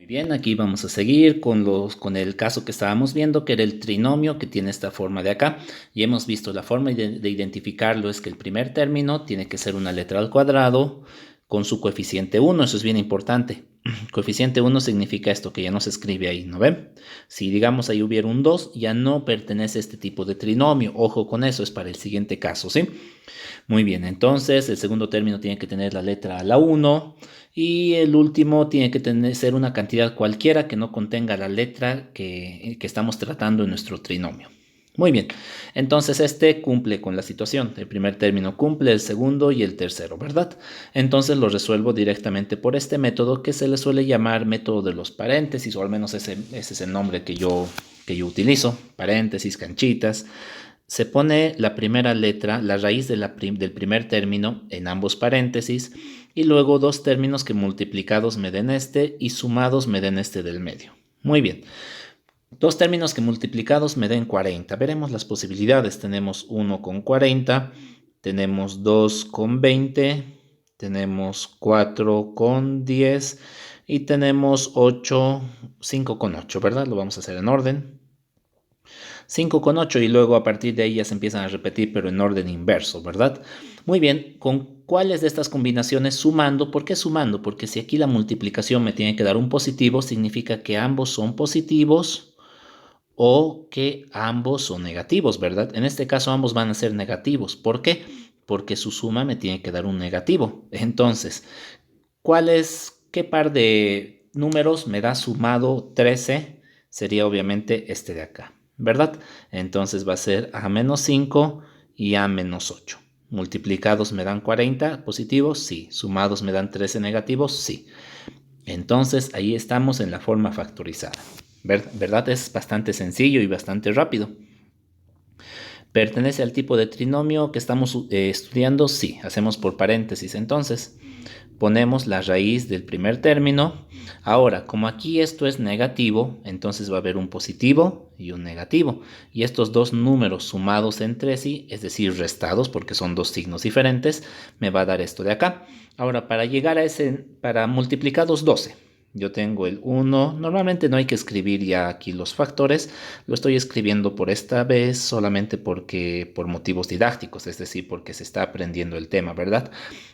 Muy bien, aquí vamos a seguir con el caso que estábamos viendo, que era el trinomio que tiene esta forma de acá. Y hemos visto la forma de identificarlo es que el primer término tiene que ser una letra al cuadrado con su coeficiente 1. Eso es bien importante. Coeficiente 1 significa esto, que ya no se escribe ahí, ¿no ven? Si digamos ahí hubiera un 2, ya no pertenece a este tipo de trinomio. Ojo con eso, es para el siguiente caso, ¿sí? Muy bien, entonces el segundo término tiene que tener la letra a la 1 y el último tiene que ser una cantidad cualquiera que no contenga la letra que estamos tratando en nuestro trinomio. Muy bien, entonces este cumple con la situación. El primer término cumple, el segundo y el tercero, ¿verdad? Entonces lo resuelvo directamente por este método que se le suele llamar método de los paréntesis, o al menos ese es el nombre que yo utilizo, paréntesis, canchitas. Se pone la primera letra, la raíz del primer término en ambos paréntesis y luego dos términos que multiplicados me den este y sumados me den este del medio. Muy bien. Dos términos que multiplicados me den 40. Veremos las posibilidades. Tenemos 1 con 40, tenemos 2 con 20, tenemos 4 con 10 y tenemos 5 con 8, ¿verdad? Lo vamos a hacer en orden. 5 con 8 y luego a partir de ahí ya se empiezan a repetir, pero en orden inverso, ¿verdad? Muy bien, ¿con cuáles de estas combinaciones sumando? ¿Por qué sumando? Porque si aquí la multiplicación me tiene que dar un positivo, significa que ambos son positivos o que ambos son negativos, ¿verdad? En este caso ambos van a ser negativos. ¿Por qué? Porque su suma me tiene que dar un negativo. Entonces, qué par de números me da sumado 13? Sería obviamente este de acá, ¿verdad? Entonces va a ser a menos 5 y a menos 8. Multiplicados me dan 40 positivos, sí. Sumados me dan 13 negativos, sí. Entonces ahí estamos en la forma factorizada. ¿Verdad? Es bastante sencillo y bastante rápido. ¿Pertenece al tipo de trinomio que estamos estudiando? Sí. Hacemos por paréntesis entonces. Ponemos la raíz del primer término. Ahora, como aquí esto es negativo, entonces va a haber un positivo y un negativo. Y estos dos números sumados entre sí, es decir, restados, porque son dos signos diferentes, me va a dar esto de acá. Ahora, para llegar a para multiplicados 12. Yo tengo el 1, normalmente no hay que escribir ya aquí los factores, lo estoy escribiendo por esta vez solamente por motivos didácticos, es decir, porque se está aprendiendo el tema, ¿verdad?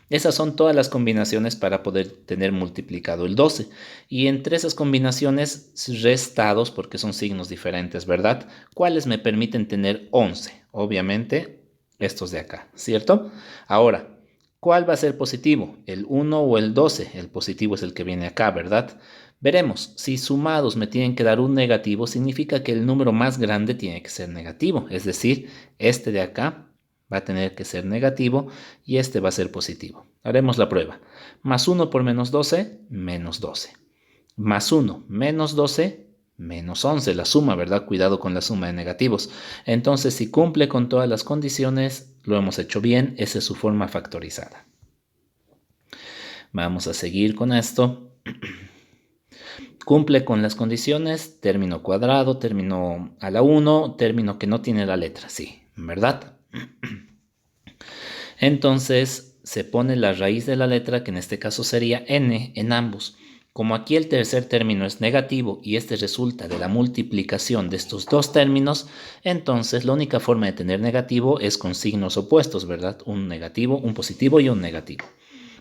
Esas son todas las combinaciones para poder tener multiplicado el 12. Y entre esas combinaciones restados, porque son signos diferentes, ¿verdad? ¿Cuáles me permiten tener 11? Obviamente, estos de acá, ¿cierto? Ahora, ¿cuál va a ser positivo? ¿El 1 o el 12? El positivo es el que viene acá, ¿verdad? Veremos, si sumados me tienen que dar un negativo, significa que el número más grande tiene que ser negativo. Es decir, este de acá va a tener que ser negativo y este va a ser positivo. Haremos la prueba. Más 1 por menos 12, menos 12. Más 1 menos 12, menos 11. La suma, ¿verdad? Cuidado con la suma de negativos. Entonces, si cumple con todas las condiciones, lo hemos hecho bien. Esa es su forma factorizada. Vamos a seguir con esto. Cumple con las condiciones, término cuadrado, término a la 1, término que no tiene la letra, sí, ¿verdad? Entonces se pone la raíz de la letra, que en este caso sería n, en ambos. Como aquí el tercer término es negativo y este resulta de la multiplicación de estos dos términos, entonces la única forma de tener negativo es con signos opuestos, ¿verdad? Un negativo, un positivo y un negativo.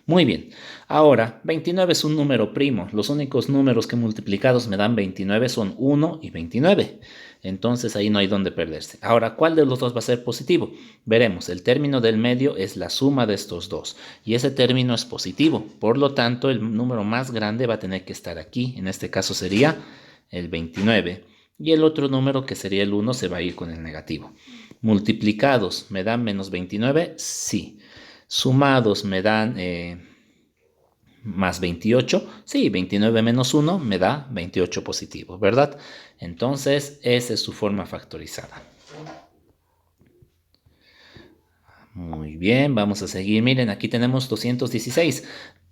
Muy bien, ahora 29 es un número primo. Los únicos números que multiplicados me dan 29 son 1 y 29. Entonces ahí no hay donde perderse. Ahora, ¿cuál de los dos va a ser positivo? Veremos, el término del medio es la suma de estos dos y ese término es positivo. Por lo tanto, el número más grande va a tener que estar aquí. En este caso sería el 29 y el otro número, que sería el 1, se va a ir con el negativo. ¿Multiplicados me dan menos 29? Sí. Sumados me dan más 28. Sí, 29 menos 1 me da 28 positivo, ¿verdad? Entonces, esa es su forma factorizada. Muy bien, vamos a seguir. Miren, aquí tenemos 216.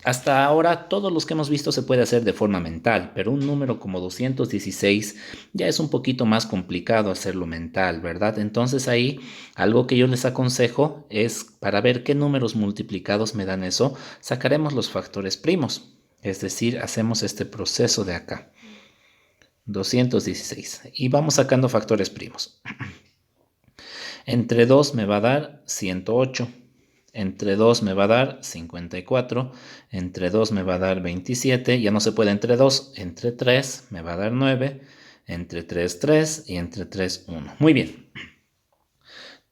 Hasta ahora todos los que hemos visto se puede hacer de forma mental, pero un número como 216 ya es un poquito más complicado hacerlo mental, ¿verdad? Entonces ahí algo que yo les aconsejo es, para ver qué números multiplicados me dan eso, sacaremos los factores primos. Es decir, hacemos este proceso de acá. 216. Y vamos sacando factores primos. Entre 2 me va a dar 108. Entre 2 me va a dar 54. Entre 2 me va a dar 27. Ya no se puede entre 2. Entre 3 me va a dar 9. Entre 3, 3. Y entre 3, 1. Muy bien.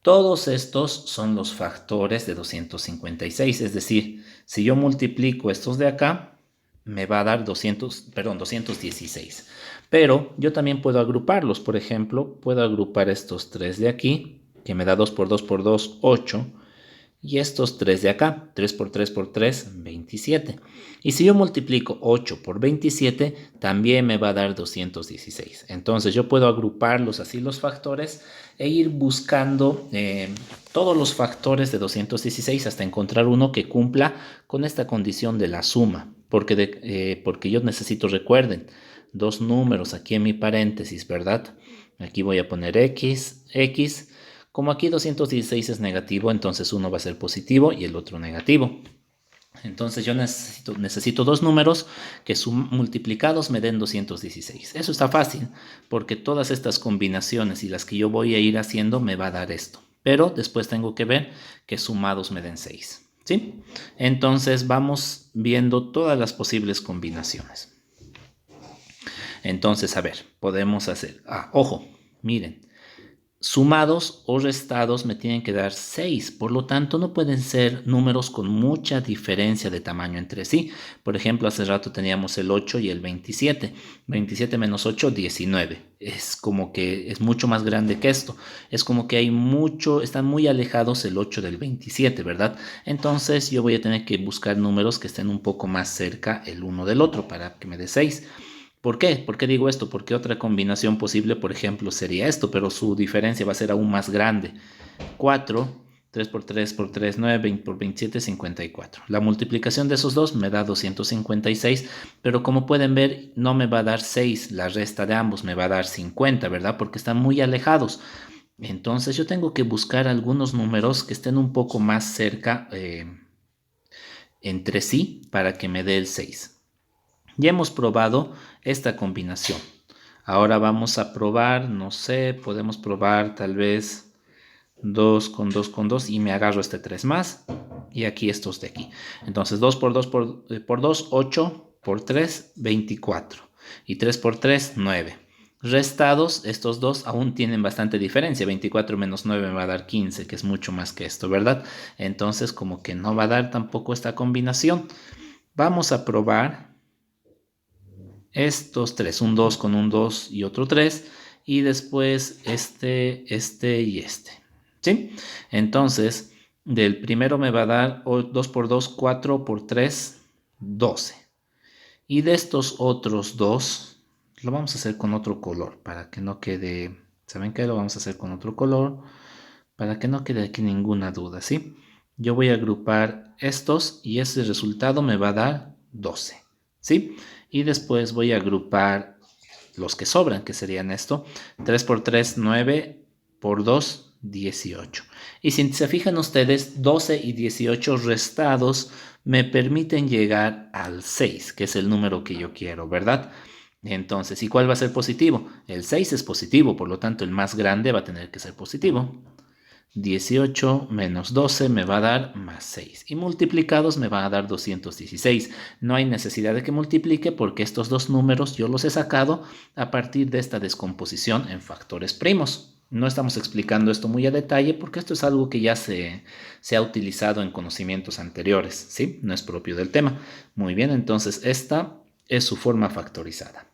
Todos estos son los factores de 256. Es decir, si yo multiplico estos de acá, me va a dar 216. Pero yo también puedo agruparlos. Por ejemplo, puedo agrupar estos 3 de aquí, que me da 2 por 2 por 2, 8. Y estos 3 de acá, 3 por 3 por 3, 27. Y si yo multiplico 8 por 27, también me va a dar 216. Entonces yo puedo agruparlos así los factores e ir buscando todos los factores de 216 hasta encontrar uno que cumpla con esta condición de la suma. Porque yo necesito, recuerden, dos números aquí en mi paréntesis, ¿verdad? Aquí voy a poner x. Como aquí 216 es negativo, entonces uno va a ser positivo y el otro negativo. Entonces yo necesito dos números que multiplicados me den 216. Eso está fácil, porque todas estas combinaciones y las que yo voy a ir haciendo me va a dar esto. Pero después tengo que ver que sumados me den 6. ¿Sí? Entonces vamos viendo todas las posibles combinaciones. Entonces, a ver, podemos hacer... ojo, miren. Sumados o restados me tienen que dar 6, por lo tanto no pueden ser números con mucha diferencia de tamaño entre sí. Por ejemplo, hace rato teníamos el 8 y el 27. 27 menos 8, 19. Es como que es mucho más grande que esto. Es como que están muy alejados el 8 del 27, ¿verdad? Entonces yo voy a tener que buscar números que estén un poco más cerca el uno del otro para que me dé 6. ¿Por qué? ¿Por qué digo esto? Porque otra combinación posible, por ejemplo, sería esto, pero su diferencia va a ser aún más grande. 4, 3 por 3 por 3, 9, 20 por 27, 54. La multiplicación de esos dos me da 256, pero como pueden ver, no me va a dar 6, la resta de ambos me va a dar 50, ¿verdad? Porque están muy alejados. Entonces yo tengo que buscar algunos números que estén un poco más cerca entre sí para que me dé el 6. Ya hemos probado esta combinación. Ahora vamos a probar, no sé, podemos probar tal vez 2 con 2 con 2 y me agarro este 3 más. Y aquí estos de aquí. Entonces 2 por 2 por 2, 8 por 3, 24. Y 3 por 3, 9. Restados, estos dos aún tienen bastante diferencia. 24 menos 9 me va a dar 15, que es mucho más que esto, ¿verdad? Entonces como que no va a dar tampoco esta combinación. Vamos a probar estos tres, un 2 con un 2 y otro 3, y después este y este. ¿Sí? Entonces, del primero me va a dar 2 por 2, 4 por 3, 12. Y de estos otros dos, lo vamos a hacer con otro color, para que no quede, ¿saben qué? Lo vamos a hacer con otro color, para que no quede aquí ninguna duda, ¿sí? Yo voy a agrupar estos y ese resultado me va a dar 12, ¿sí? Y después voy a agrupar los que sobran, que serían esto. 3 por 3, 9 por 2, 18. Y si se fijan ustedes, 12 y 18 restados me permiten llegar al 6, que es el número que yo quiero, ¿verdad? Entonces, ¿y cuál va a ser positivo? El 6 es positivo, por lo tanto el más grande va a tener que ser positivo. 18 menos 12 me va a dar más 6 y multiplicados me va a dar 216. No hay necesidad de que multiplique porque estos dos números yo los he sacado a partir de esta descomposición en factores primos. No estamos explicando esto muy a detalle porque esto es algo que ya se ha utilizado en conocimientos anteriores, ¿sí? No es propio del tema. Muy bien, entonces esta es su forma factorizada.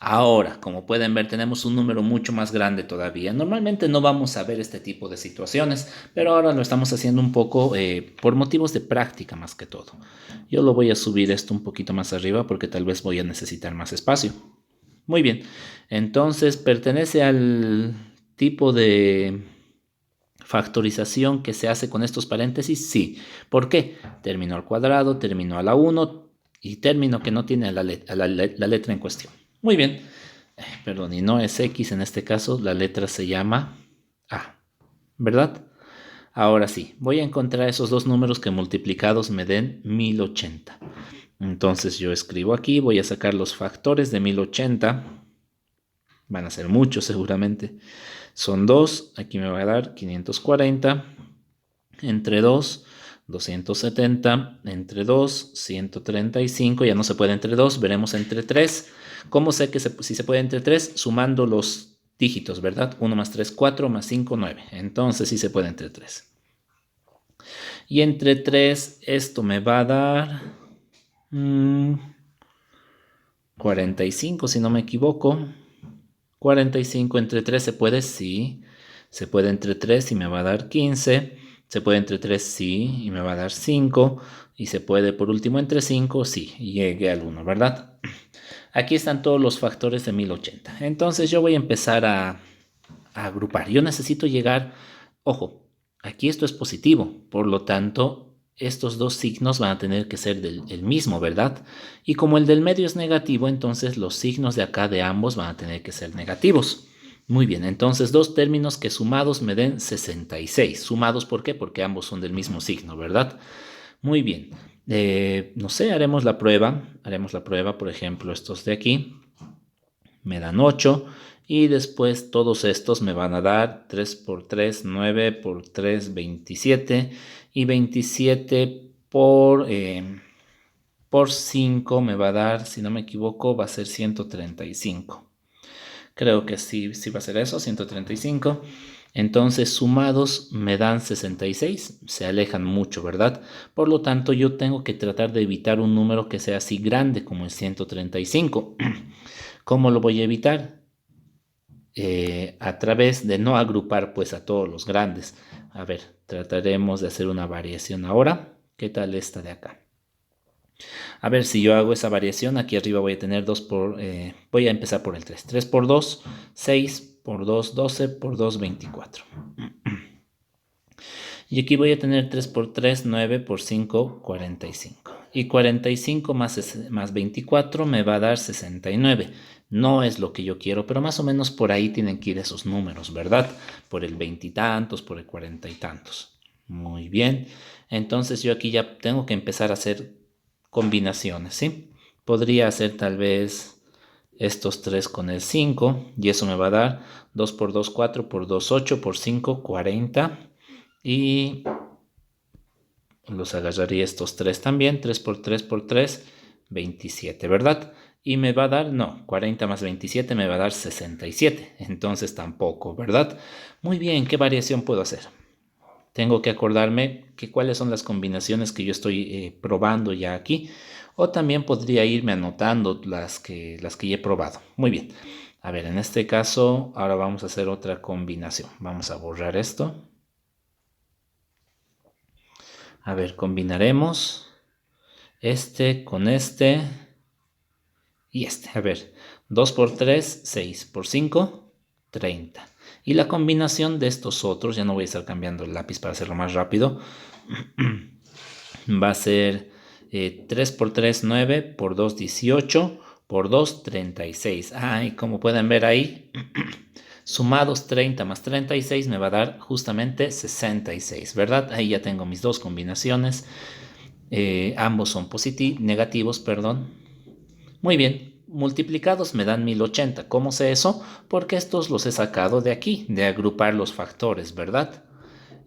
Ahora, como pueden ver, tenemos un número mucho más grande todavía. Normalmente no vamos a ver este tipo de situaciones, pero ahora lo estamos haciendo un poco por motivos de práctica más que todo. Yo lo voy a subir esto un poquito más arriba porque tal vez voy a necesitar más espacio. Muy bien, entonces pertenece al tipo de factorización que se hace con estos paréntesis, sí. ¿Por qué? Término al cuadrado, término a la 1 y término que no tiene la letra en cuestión. Muy bien, perdón, y no es X en este caso, la letra se llama A, ¿verdad? Ahora sí, voy a encontrar esos dos números que multiplicados me den 1080. Entonces yo escribo aquí, voy a sacar los factores de 1080. Van a ser muchos seguramente. Son 2, aquí me va a dar 540. Entre 2, 270. Entre 2, 135. Ya no se puede entre 2, veremos entre 3. ¿Cómo sé que si se puede entre 3? Sumando los dígitos, ¿verdad? 1 más 3, 4, más 5, 9. Entonces sí se puede entre 3. Y entre 3 esto me va a dar 45, si no me equivoco. 45 entre 3 se puede, sí. Se puede entre 3 y me va a dar 15. Se puede entre 3, sí, y me va a dar 5. Y se puede por último entre 5, sí, y llegué al 1, ¿verdad? Aquí están todos los factores de 1080. Entonces yo voy a empezar a agrupar. Yo necesito llegar, ojo, aquí esto es positivo, por lo tanto, estos dos signos van a tener que ser el mismo, ¿verdad? Y como el del medio es negativo, entonces los signos de acá de ambos van a tener que ser negativos. Muy bien, entonces dos términos que sumados me den 66. ¿Sumados por qué? Porque ambos son del mismo signo, ¿verdad? Muy bien. No sé, haremos la prueba. Haremos la prueba, por ejemplo, estos de aquí me dan 8 y después todos estos me van a dar 3 por 3, 9 por 3, 27 y 27 por 5 me va a dar, si no me equivoco, va a ser 135. Creo que sí, sí va a ser eso, 135. Entonces sumados me dan 66, se alejan mucho, ¿verdad? Por lo tanto yo tengo que tratar de evitar un número que sea así grande como el 135. ¿Cómo lo voy a evitar? A través de no agrupar pues a todos los grandes. A ver, trataremos de hacer una variación ahora. ¿Qué tal esta de acá? A ver, si yo hago esa variación, aquí arriba voy a tener 2 por... voy a empezar por el 3. 3 por 2, 6 por 2, 12 por 2, 24. Y aquí voy a tener 3 por 3, 9 por 5, 45. Y 45 más 24 me va a dar 69. No es lo que yo quiero, pero más o menos por ahí tienen que ir esos números, ¿verdad? Por el 20 y tantos, por el 40 y tantos. Muy bien. Entonces yo aquí ya tengo que empezar a hacer combinaciones, ¿sí? Podría hacer tal vez estos 3 con el 5 y eso me va a dar 2 por 2, 4 por 2, 8 por 5, 40. Y los agarraría estos 3 también, 3 por 3 por 3, 27, ¿verdad? Y me va a dar, no, 40 más 27 me va a dar 67, entonces tampoco, ¿verdad? Muy bien, ¿qué variación puedo hacer? Tengo que acordarme que cuáles son las combinaciones que yo estoy probando ya aquí, o también podría irme anotando las que ya he probado. Muy bien, a ver, en este caso, ahora vamos a hacer otra combinación. Vamos a borrar esto. A ver, combinaremos este con este y este. A ver, 2 por 3, 6 por 5, 30. Y la combinación de estos otros, ya no voy a estar cambiando el lápiz para hacerlo más rápido, va a ser 3 por 3, 9, por 2, 18, por 2, 36. Ah, y como pueden ver ahí, sumados 30 más 36 me va a dar justamente 66, ¿verdad? Ahí ya tengo mis dos combinaciones. Ambos son negativos, perdón. Muy bien, multiplicados me dan 1080. ¿Cómo sé eso? Porque estos los he sacado de aquí, de agrupar los factores, ¿verdad?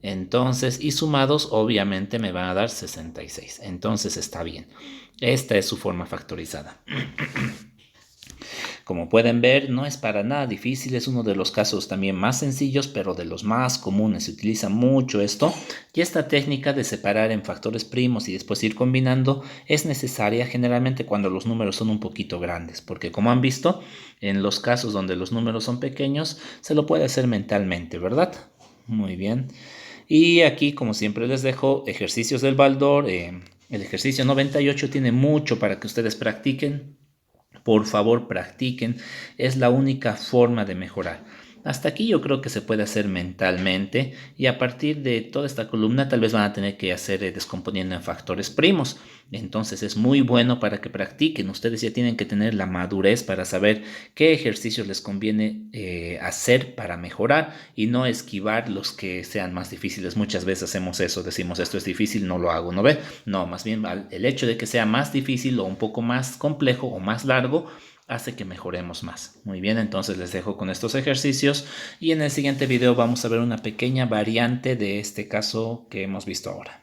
Entonces, y sumados obviamente me van a dar 66. Entonces está bien. Esta es su forma factorizada. Como pueden ver, no es para nada difícil, es uno de los casos también más sencillos, pero de los más comunes. Se utiliza mucho esto y esta técnica de separar en factores primos y después ir combinando es necesaria generalmente cuando los números son un poquito grandes, porque como han visto, en los casos donde los números son pequeños, se lo puede hacer mentalmente, ¿verdad? Muy bien. Y aquí, como siempre, les dejo ejercicios del Baldor. El ejercicio 98 tiene mucho para que ustedes practiquen. Por favor, practiquen. Es la única forma de mejorar. Hasta aquí yo creo que se puede hacer mentalmente y a partir de toda esta columna tal vez van a tener que hacer descomponiendo en factores primos. Entonces es muy bueno para que practiquen. Ustedes ya tienen que tener la madurez para saber qué ejercicios les conviene hacer para mejorar y no esquivar los que sean más difíciles. Muchas veces hacemos eso, decimos esto es difícil, no lo hago, ¿no ve? No, más bien el hecho de que sea más difícil o un poco más complejo o más largo hace que mejoremos más. Muy bien, entonces les dejo con estos ejercicios y en el siguiente video vamos a ver una pequeña variante de este caso que hemos visto ahora.